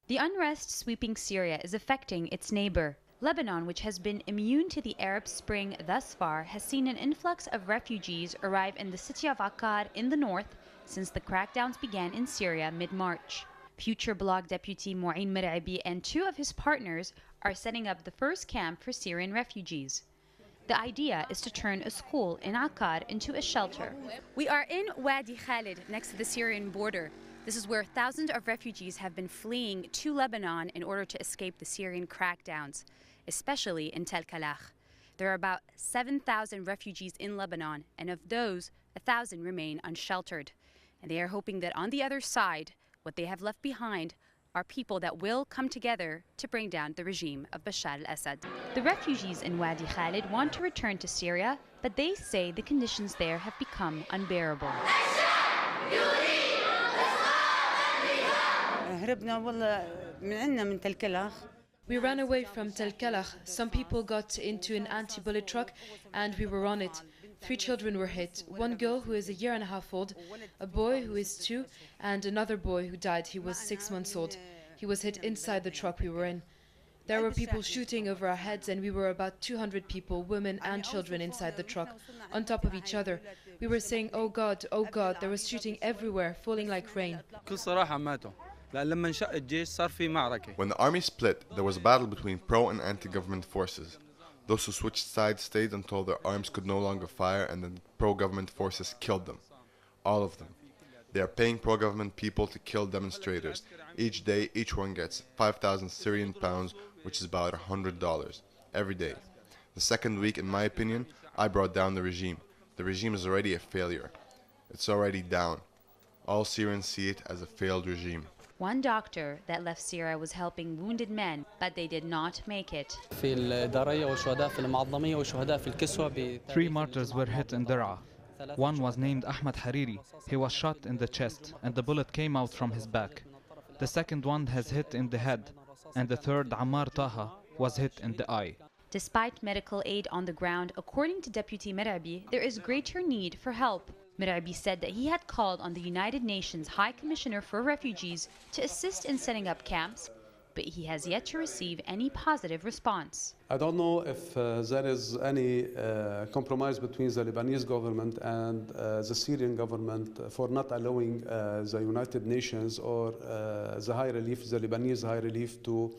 The unrest sweeping Syria is affecting its neighbor. Lebanon, which has been immune to the Arab Spring thus far, has seen an influx of refugees arrive in the city of Akkad in the north since the crackdowns began in Syria mid-March. Future Blog deputy Mouin Mer'abi and two of his partners are setting up the first camp for Syrian refugees. The idea is to turn a school in Akkad into a shelter. We are in Wadi Khalid, next to the Syrian border. This is where thousands of refugees have been fleeing to Lebanon in order to escape the Syrian crackdowns, especially in Tel Kalach. There are about 7,000 refugees in Lebanon, and of those, 1,000 remain unsheltered. And they are hoping that on the other side, what they have left behind are people that will come together to bring down the regime of Bashar al-Assad. The refugees in Wadi Khalid want to return to Syria, but they say the conditions there have become unbearable. We ran away from Tel Kalach. Some people got into an anti-bullet truck and we were on it. 3 children were hit. One girl who is a year and a half old, a boy who is 2, and another boy who died. He was 6 months old. He was hit inside the truck we were in. There were people shooting over our heads and we were about 200 people, women and children inside the truck, on top of each other. We were saying, oh God, there was shooting everywhere, falling like rain. When the army split, there was a battle between pro and anti-government forces. Those who switched sides stayed until their arms could no longer fire, and then pro-government forces killed them. All of them. They are paying pro-government people to kill demonstrators. Each day, each one gets 5,000 Syrian pounds, which is about $100, every day. The second week, in my opinion, I brought down the regime. The regime is already a failure. It's already down. All Syrians see it as a failed regime. One doctor that left Syria was helping wounded men, but they did not make it. 3 martyrs were hit in Daraa. One was named Ahmad Hariri. He was shot in the chest and the bullet came out from his back. The second one has hit in the head, and the third, Ammar Taha, was hit in the eye. Despite medical aid on the ground, according to Deputy Mer'abi, there is greater need for help. Mer'abi said that he had called on the United Nations High Commissioner for Refugees to assist in setting up camps, but he has yet to receive any positive response. I don't know if there is any compromise between the Lebanese government and the Syrian government for not allowing the United Nations or the High Relief, the Lebanese High Relief, to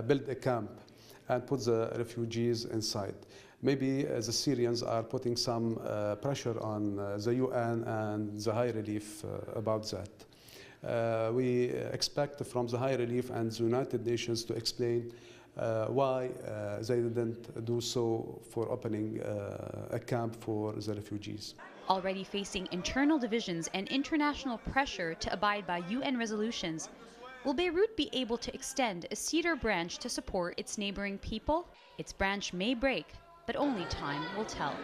build a camp and put the refugees inside. Maybe the Syrians are putting some pressure on the UN and the High Relief about that. We expect from the High Relief and the United Nations to explain why they didn't do so for opening a camp for the refugees. Already facing internal divisions and international pressure to abide by UN resolutions, will Beirut be able to extend a cedar branch to support its neighboring people? Its branch may break, but only time will tell.